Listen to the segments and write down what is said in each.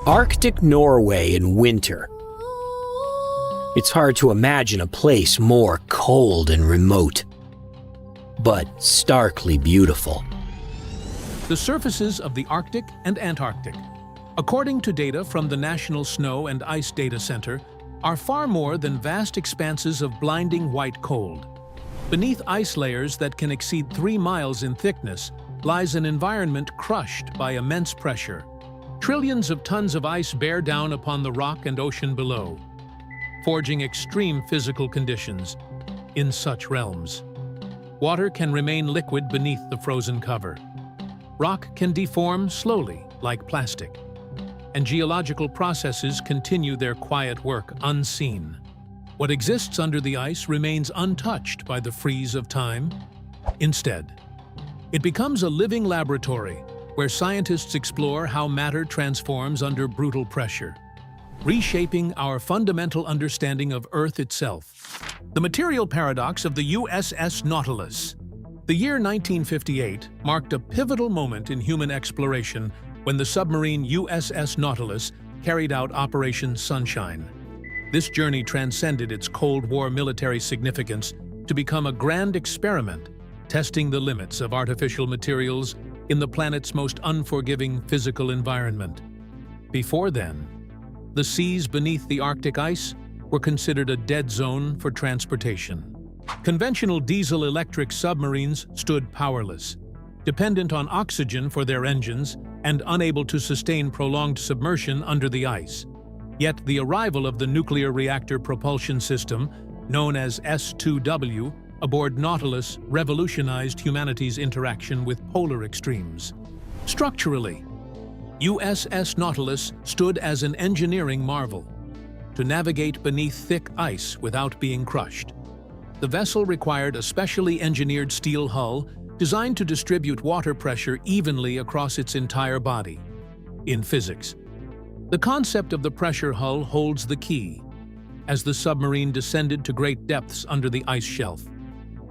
Arctic Norway in winter. It's hard to imagine a place more cold and remote, but starkly beautiful. The surfaces of the Arctic and Antarctic, according to data from the National Snow and Ice Data Center, are far more than vast expanses of blinding white cold. Beneath ice layers that can exceed 3 miles in thickness lies an environment crushed by immense pressure. Trillions of tons of ice bear down upon the rock and ocean below, forging extreme physical conditions in such realms. Water can remain liquid beneath the frozen cover. Rock can deform slowly, like plastic, and geological processes continue their quiet work unseen. What exists under the ice remains untouched by the freeze of time. Instead, it becomes a living laboratory where scientists explore how matter transforms under brutal pressure, reshaping our fundamental understanding of Earth itself. The material paradox of the USS Nautilus. The year 1958 marked a pivotal moment in human exploration when the submarine USS Nautilus carried out Operation Sunshine. This journey transcended its Cold War military significance to become a grand experiment, testing the limits of artificial materials in the planet's most unforgiving physical environment. Before then, the seas beneath the Arctic ice were considered a dead zone for transportation. Conventional diesel-electric submarines stood powerless, dependent on oxygen for their engines and unable to sustain prolonged submersion under the ice. Yet the arrival of the nuclear reactor propulsion system, known as S2W, aboard Nautilus revolutionized humanity's interaction with polar extremes. Structurally, USS Nautilus stood as an engineering marvel. To navigate beneath thick ice without being crushed, the vessel required a specially engineered steel hull designed to distribute water pressure evenly across its entire body. In physics, the concept of the pressure hull holds the key. As the submarine descended to great depths under the ice shelf,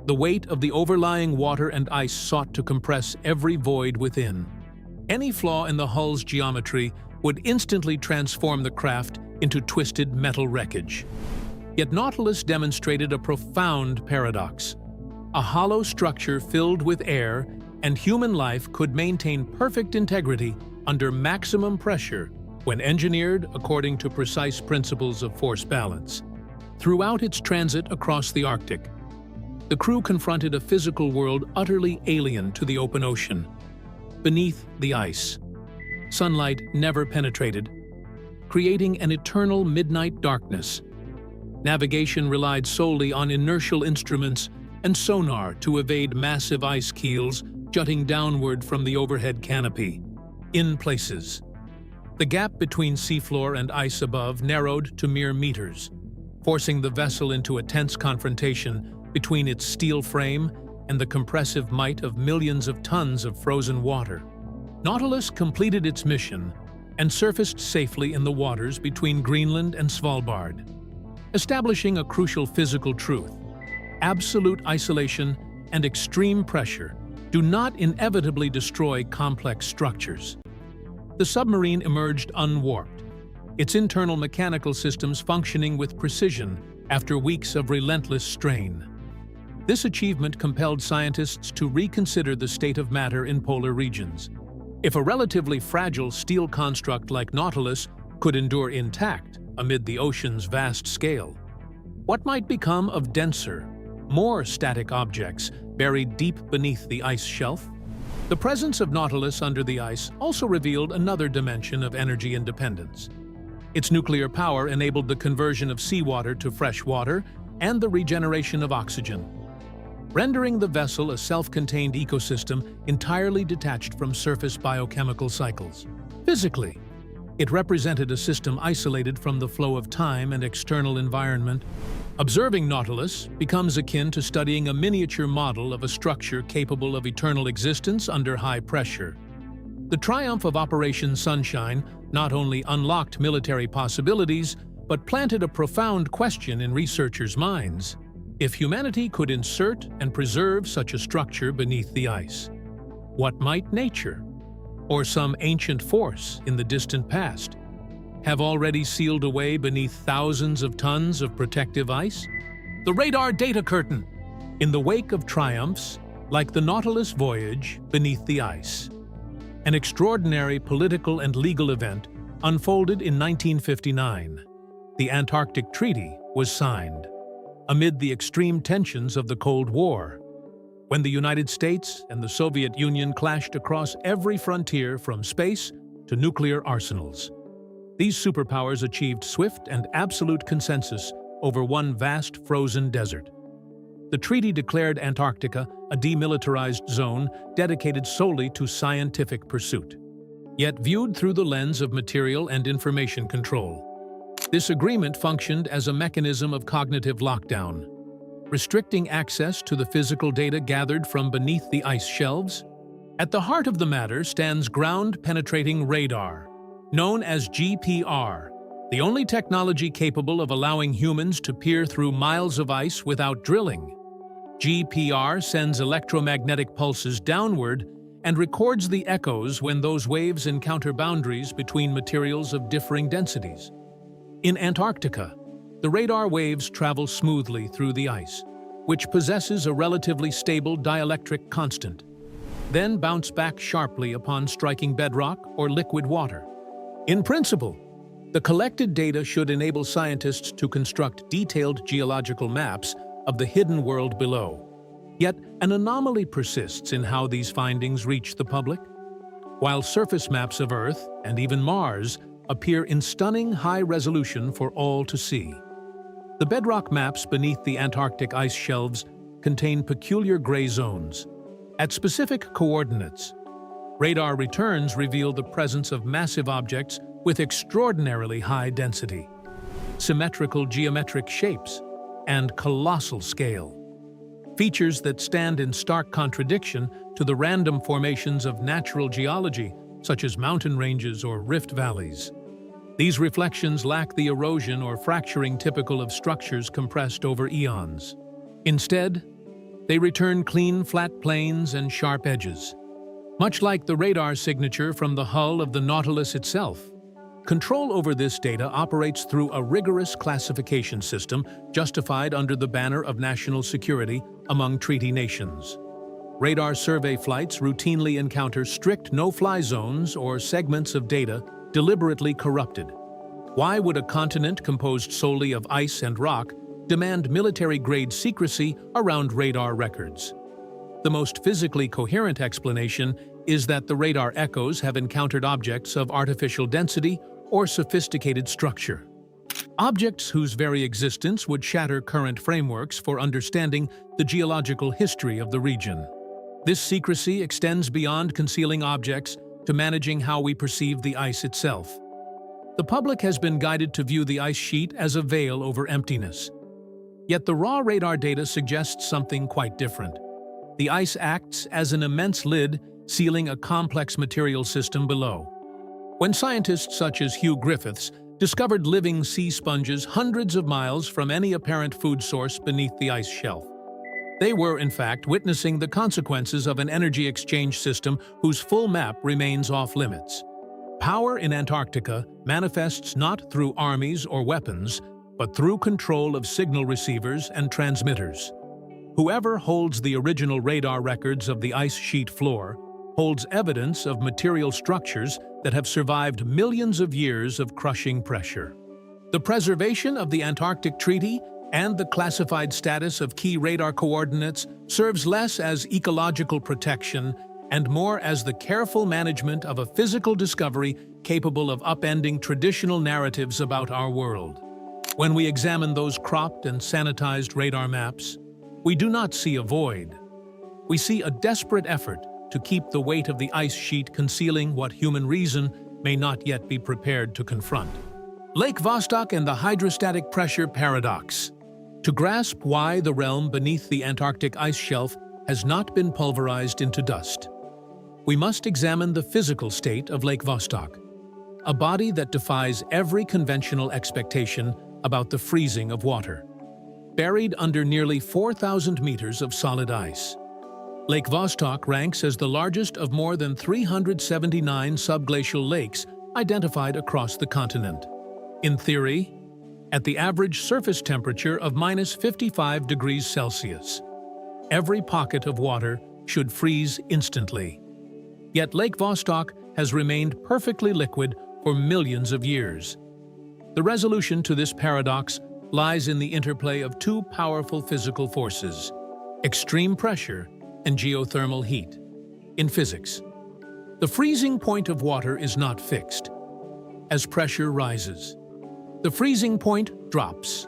the weight of the overlying water and ice sought to compress every void within. Any flaw in the hull's geometry would instantly transform the craft into twisted metal wreckage. Yet Nautilus demonstrated a profound paradox. A hollow structure filled with air and human life could maintain perfect integrity under maximum pressure when engineered according to precise principles of force balance. Throughout its transit across the Arctic, the crew confronted a physical world utterly alien to the open ocean. Beneath the ice, sunlight never penetrated, creating an eternal midnight darkness. Navigation relied solely on inertial instruments and sonar to evade massive ice keels jutting downward from the overhead canopy. In places, the gap between seafloor and ice above narrowed to mere meters, forcing the vessel into a tense confrontation between its steel frame and the compressive might of millions of tons of frozen water. Nautilus completed its mission and surfaced safely in the waters between Greenland and Svalbard, establishing a crucial physical truth. Absolute isolation and extreme pressure do not inevitably destroy complex structures. The submarine emerged unwarped, its internal mechanical systems functioning with precision after weeks of relentless strain. This achievement compelled scientists to reconsider the state of matter in polar regions. If a relatively fragile steel construct like Nautilus could endure intact amid the ocean's vast scale, what might become of denser, more static objects buried deep beneath the ice shelf? The presence of Nautilus under the ice also revealed another dimension of energy independence. Its nuclear power enabled the conversion of seawater to fresh water and the regeneration of oxygen, rendering the vessel a self-contained ecosystem entirely detached from surface biochemical cycles. Physically, it represented a system isolated from the flow of time and external environment. Observing Nautilus becomes akin to studying a miniature model of a structure capable of eternal existence under high pressure. The triumph of Operation Sunshine not only unlocked military possibilities, but planted a profound question in researchers' minds. If humanity could insert and preserve such a structure beneath the ice, what might nature, or some ancient force in the distant past, have already sealed away beneath thousands of tons of protective ice? The radar data curtain. In the wake of triumphs, like the Nautilus voyage beneath the ice. An extraordinary political and legal event unfolded in 1959. The Antarctic Treaty was signed, amid the extreme tensions of the Cold War, when the United States and the Soviet Union clashed across every frontier from space to nuclear arsenals. These superpowers achieved swift and absolute consensus over one vast frozen desert. The treaty declared Antarctica a demilitarized zone dedicated solely to scientific pursuit, yet viewed through the lens of material and information control. This agreement functioned as a mechanism of cognitive lockdown, restricting access to the physical data gathered from beneath the ice shelves. At the heart of the matter stands ground-penetrating radar, known as GPR, the only technology capable of allowing humans to peer through miles of ice without drilling. GPR sends electromagnetic pulses downward and records the echoes when those waves encounter boundaries between materials of differing densities. In Antarctica, the radar waves travel smoothly through the ice, which possesses a relatively stable dielectric constant, then bounce back sharply upon striking bedrock or liquid water. In principle, the collected data should enable scientists to construct detailed geological maps of the hidden world below. Yet, an anomaly persists in how these findings reach the public. While surface maps of Earth, and even Mars, appear in stunning high resolution for all to see, the bedrock maps beneath the Antarctic ice shelves contain peculiar gray zones. At specific coordinates, radar returns reveal the presence of massive objects with extraordinarily high density, symmetrical geometric shapes, and colossal scale. Features that stand in stark contradiction to the random formations of natural geology, such as mountain ranges or rift valleys. These reflections lack the erosion or fracturing typical of structures compressed over eons. Instead, they return clean, flat planes and sharp edges. Much like the radar signature from the hull of the Nautilus itself, control over this data operates through a rigorous classification system justified under the banner of national security among treaty nations. Radar survey flights routinely encounter strict no-fly zones or segments of data deliberately corrupted. Why would a continent composed solely of ice and rock demand military-grade secrecy around radar records? The most physically coherent explanation is that the radar echoes have encountered objects of artificial density or sophisticated structure. Objects whose very existence would shatter current frameworks for understanding the geological history of the region. This secrecy extends beyond concealing objects to managing how we perceive the ice itself. The public has been guided to view the ice sheet as a veil over emptiness. Yet the raw radar data suggests something quite different. The ice acts as an immense lid, sealing a complex material system below. When scientists such as Hugh Griffiths discovered living sea sponges hundreds of miles from any apparent food source beneath the ice shelf, they were, in fact, witnessing the consequences of an energy exchange system whose full map remains off-limits. Power in Antarctica manifests not through armies or weapons, but through control of signal receivers and transmitters. Whoever holds the original radar records of the ice sheet floor holds evidence of material structures that have survived millions of years of crushing pressure. The preservation of the Antarctic Treaty and the classified status of key radar coordinates serves less as ecological protection and more as the careful management of a physical discovery capable of upending traditional narratives about our world. When we examine those cropped and sanitized radar maps, we do not see a void. We see a desperate effort to keep the weight of the ice sheet concealing what human reason may not yet be prepared to confront. Lake Vostok and the hydrostatic pressure paradox. To grasp why the realm beneath the Antarctic ice shelf has not been pulverized into dust, we must examine the physical state of Lake Vostok, a body that defies every conventional expectation about the freezing of water. Buried under nearly 4,000 meters of solid ice, Lake Vostok ranks as the largest of more than 379 subglacial lakes identified across the continent. In theory, at the average surface temperature of -55 degrees Celsius, every pocket of water should freeze instantly. Yet Lake Vostok has remained perfectly liquid for millions of years. The resolution to this paradox lies in the interplay of two powerful physical forces: extreme pressure and geothermal heat. In physics, the freezing point of water is not fixed. As pressure rises, the freezing point drops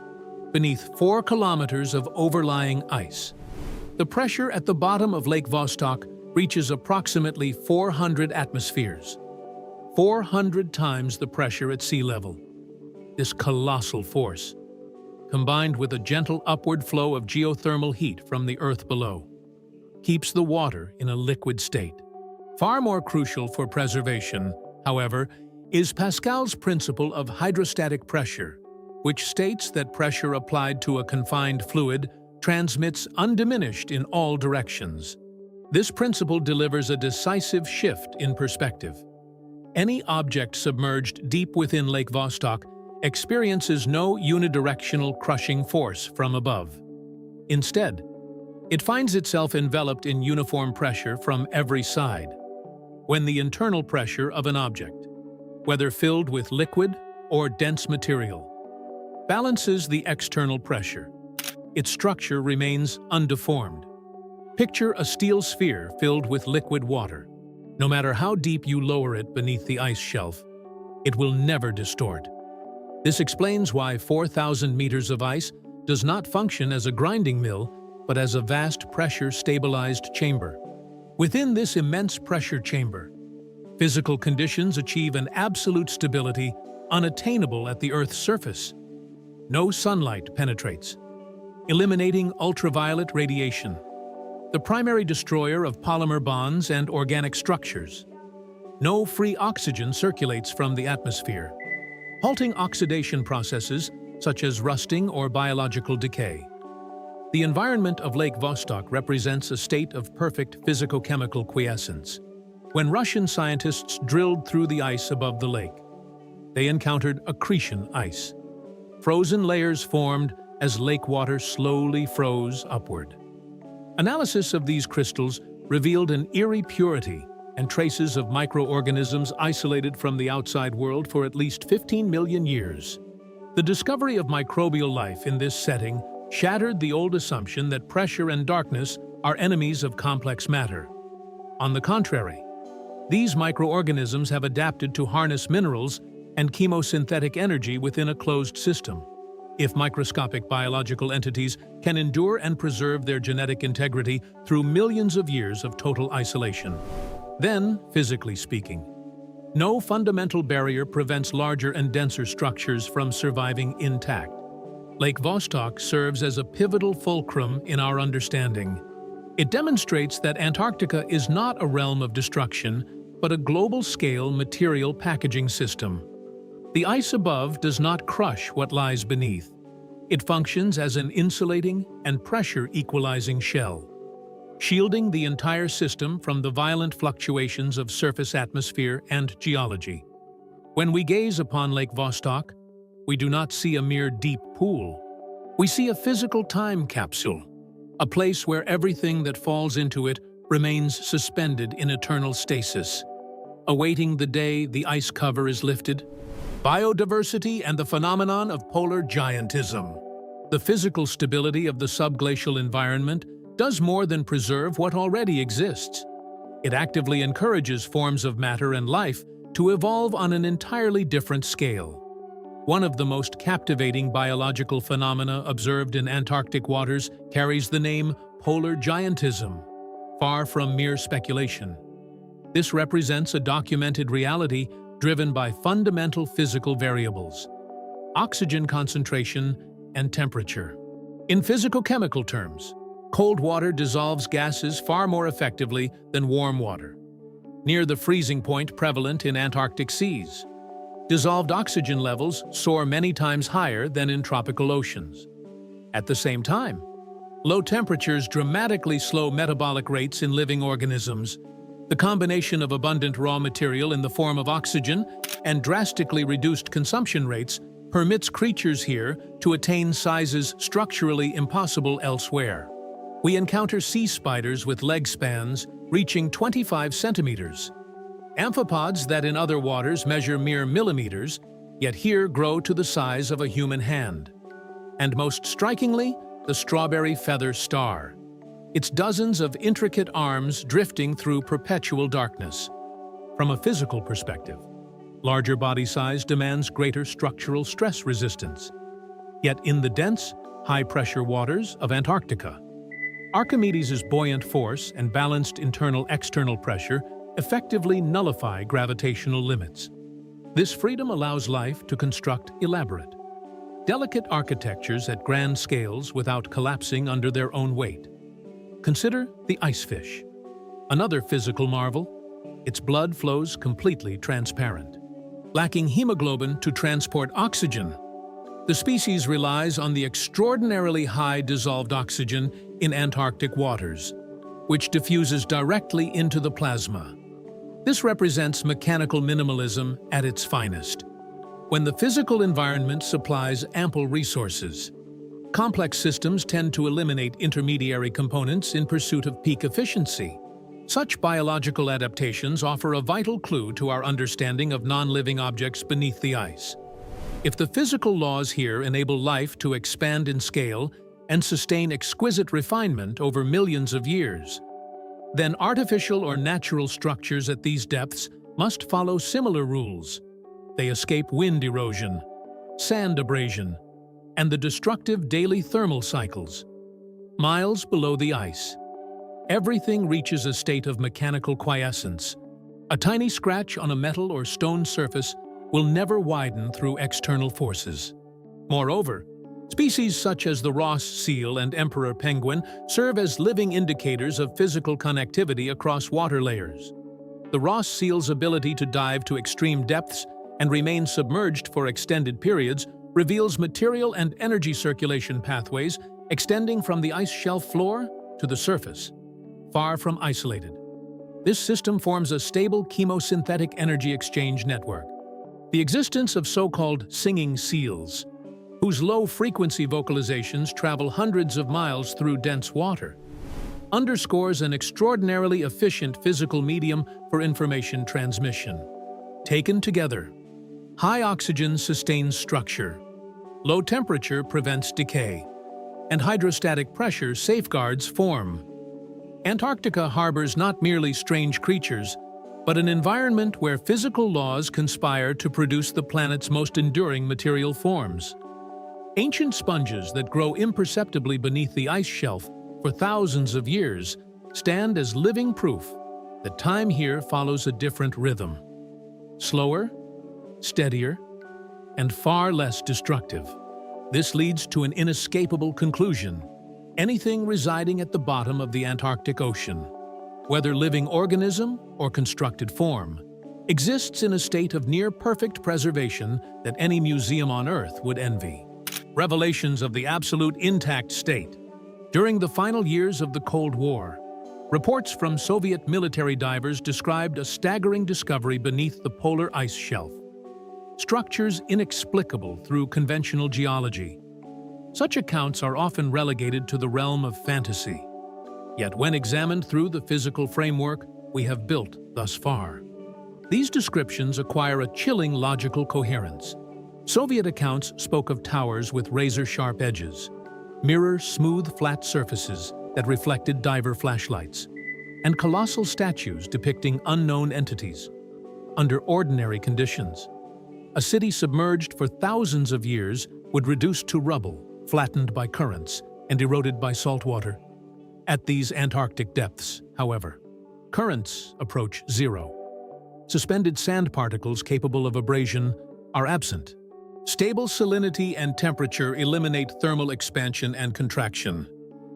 beneath 4 kilometers of overlying ice. The pressure at the bottom of Lake Vostok reaches approximately 400 atmospheres, 400 times the pressure at sea level. This colossal force, combined with a gentle upward flow of geothermal heat from the earth below, keeps the water in a liquid state. Far more crucial for preservation, however, is Pascal's principle of hydrostatic pressure, which states that pressure applied to a confined fluid transmits undiminished in all directions. This principle delivers a decisive shift in perspective. Any object submerged deep within Lake Vostok experiences no unidirectional crushing force from above. Instead, it finds itself enveloped in uniform pressure from every side. When the internal pressure of an object, whether filled with liquid or dense material, balances the external pressure, its structure remains undeformed. Picture a steel sphere filled with liquid water. No matter how deep you lower it beneath the ice shelf, it will never distort. This explains why 4,000 meters of ice does not function as a grinding mill, but as a vast pressure-stabilized chamber. Within this immense pressure chamber, physical conditions achieve an absolute stability unattainable at the Earth's surface. No sunlight penetrates, eliminating ultraviolet radiation, the primary destroyer of polymer bonds and organic structures. No free oxygen circulates from the atmosphere, halting oxidation processes such as rusting or biological decay. The environment of Lake Vostok represents a state of perfect physico-chemical quiescence. When Russian scientists drilled through the ice above the lake, they encountered accretion ice. Frozen layers formed as lake water slowly froze upward. Analysis of these crystals revealed an eerie purity and traces of microorganisms isolated from the outside world for at least 15 million years. The discovery of microbial life in this setting shattered the old assumption that pressure and darkness are enemies of complex matter. On the contrary, these microorganisms have adapted to harness minerals and chemosynthetic energy within a closed system. If microscopic biological entities can endure and preserve their genetic integrity through millions of years of total isolation, then, physically speaking, no fundamental barrier prevents larger and denser structures from surviving intact. Lake Vostok serves as a pivotal fulcrum in our understanding. It demonstrates that Antarctica is not a realm of destruction, but a global-scale material packaging system. The ice above does not crush what lies beneath. It functions as an insulating and pressure-equalizing shell, shielding the entire system from the violent fluctuations of surface atmosphere and geology. When we gaze upon Lake Vostok, we do not see a mere deep pool. We see a physical time capsule, a place where everything that falls into it remains suspended in eternal stasis, awaiting the day the ice cover is lifted. Biodiversity and the phenomenon of polar giantism. The physical stability of the subglacial environment does more than preserve what already exists. It actively encourages forms of matter and life to evolve on an entirely different scale. One of the most captivating biological phenomena observed in Antarctic waters carries the name polar giantism, far from mere speculation. This represents a documented reality driven by fundamental physical variables: oxygen concentration and temperature. In physico-chemical terms, cold water dissolves gases far more effectively than warm water, near the freezing point prevalent in Antarctic seas. Dissolved oxygen levels soar many times higher than in tropical oceans. At the same time, low temperatures dramatically slow metabolic rates in living organisms, The combination of abundant raw material in the form of oxygen and drastically reduced consumption rates permits creatures here to attain sizes structurally impossible elsewhere. We encounter sea spiders with leg spans reaching 25 centimeters, amphipods that in other waters measure mere millimeters, yet here grow to the size of a human hand. And most strikingly, the strawberry feather star. Its dozens of intricate arms drifting through perpetual darkness. From a physical perspective, larger body size demands greater structural stress resistance. Yet in the dense, high-pressure waters of Antarctica, Archimedes' buoyant force and balanced internal-external pressure effectively nullify gravitational limits. This freedom allows life to construct elaborate, delicate architectures at grand scales without collapsing under their own weight. Consider the icefish. Another physical marvel, its blood flows completely transparent. Lacking hemoglobin to transport oxygen, the species relies on the extraordinarily high dissolved oxygen in Antarctic waters, which diffuses directly into the plasma. This represents mechanical minimalism at its finest. When the physical environment supplies ample resources, complex systems tend to eliminate intermediary components in pursuit of peak efficiency. Such biological adaptations offer a vital clue to our understanding of non-living objects beneath the ice. If the physical laws here enable life to expand in scale and sustain exquisite refinement over millions of years, then artificial or natural structures at these depths must follow similar rules. They escape wind erosion, sand abrasion, and the destructive daily thermal cycles. Miles below the ice, everything reaches a state of mechanical quiescence. A tiny scratch on a metal or stone surface will never widen through external forces. Moreover, species such as the Ross seal and emperor penguin serve as living indicators of physical connectivity across water layers. The Ross seal's ability to dive to extreme depths and remain submerged for extended periods reveals material and energy circulation pathways extending from the ice shelf floor to the surface, far from isolated. This system forms a stable chemosynthetic energy exchange network. The existence of so-called singing seals, whose low-frequency vocalizations travel hundreds of miles through dense water, underscores an extraordinarily efficient physical medium for information transmission. Taken together, high oxygen sustains structure, low temperature prevents decay, and hydrostatic pressure safeguards form. Antarctica harbors not merely strange creatures, but an environment where physical laws conspire to produce the planet's most enduring material forms. Ancient sponges that grow imperceptibly beneath the ice shelf for thousands of years stand as living proof that time here follows a different rhythm. Slower, steadier, and far less destructive. This leads to an inescapable conclusion. Anything residing at the bottom of the Antarctic Ocean, whether living organism or constructed form, exists in a state of near-perfect preservation that any museum on Earth would envy. Revelations of the absolute intact state. During the final years of the Cold War, reports from Soviet military divers described a staggering discovery beneath the polar ice shelf. Structures inexplicable through conventional geology. Such accounts are often relegated to the realm of fantasy. Yet when examined through the physical framework we have built thus far, these descriptions acquire a chilling logical coherence. Soviet accounts spoke of towers with razor-sharp edges, mirror-smooth flat surfaces that reflected diver flashlights, and colossal statues depicting unknown entities. Under ordinary conditions, a city submerged for thousands of years would reduce to rubble, flattened by currents and eroded by salt water. At these Antarctic depths, however, currents approach zero. Suspended sand particles capable of abrasion are absent. Stable salinity and temperature eliminate thermal expansion and contraction,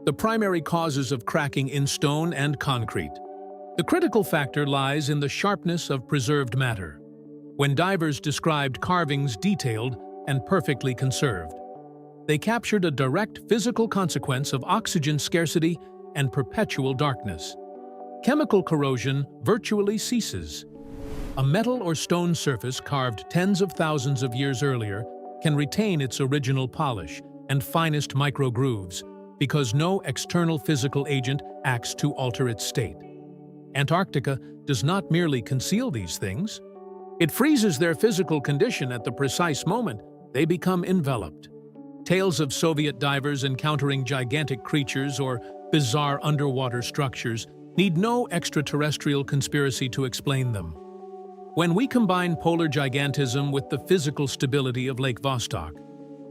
the primary causes of cracking in stone and concrete. The critical factor lies in the sharpness of preserved matter. When divers described carvings detailed and perfectly conserved, they captured a direct physical consequence of oxygen scarcity and perpetual darkness. chemical corrosion virtually ceases. A metal or stone surface carved tens of thousands of years earlier can retain its original polish and finest micro-grooves because no external physical agent acts to alter its state. Antarctica does not merely conceal these things, it freezes their physical condition at the precise moment they become enveloped. Tales of Soviet divers encountering gigantic creatures or bizarre underwater structures need no extraterrestrial conspiracy to explain them. When we combine polar gigantism with the physical stability of Lake Vostok,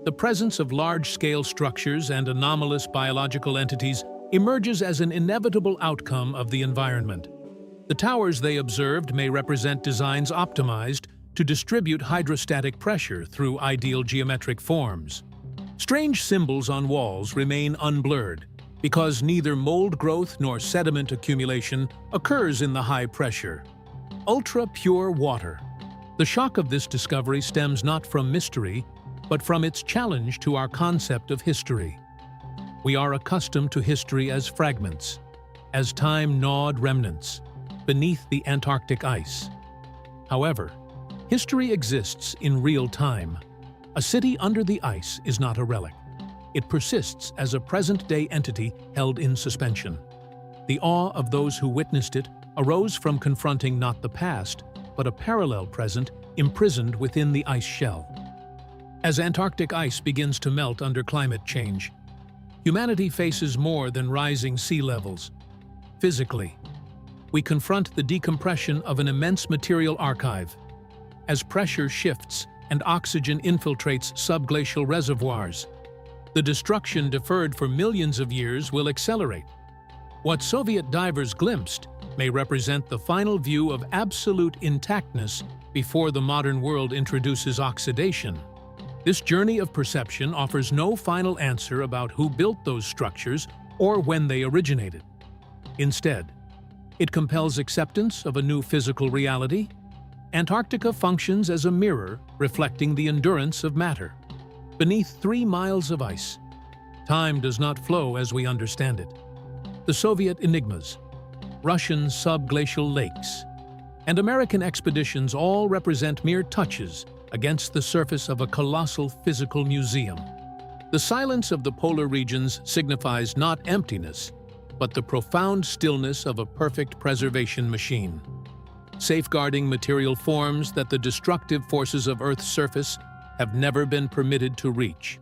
the presence of large-scale structures and anomalous biological entities emerges as an inevitable outcome of the environment. The towers they observed may represent designs optimized to distribute hydrostatic pressure through ideal geometric forms. Strange symbols on walls remain unblurred because neither mold growth nor sediment accumulation occurs in the high pressure. Ultra-pure water. The shock of this discovery stems not from mystery, but from its challenge to our concept of history. We are accustomed to history as fragments, as time-gnawed remnants, beneath the Antarctic ice. However, history exists in real time. A city under the ice is not a relic. It persists as a present-day entity held in suspension. The awe of those who witnessed it arose from confronting not the past, but a parallel present imprisoned within the ice shell. As Antarctic ice begins to melt under climate change, humanity faces more than rising sea levels. Physically, we confront the decompression of an immense material archive. As pressure shifts and oxygen infiltrates subglacial reservoirs, the destruction deferred for millions of years will accelerate. What Soviet divers glimpsed may represent the final view of absolute intactness before the modern world introduces oxidation. This journey of perception offers no final answer about who built those structures or when they originated. Instead, it compels acceptance of a new physical reality. Antarctica functions as a mirror reflecting the endurance of matter. Beneath 3 miles of ice, time does not flow as we understand it. The Soviet enigmas, Russian subglacial lakes, and American expeditions all represent mere touches against the surface of a colossal physical museum. The silence of the polar regions signifies not emptiness, but the profound stillness of a perfect preservation machine, safeguarding material forms that the destructive forces of Earth's surface have never been permitted to reach.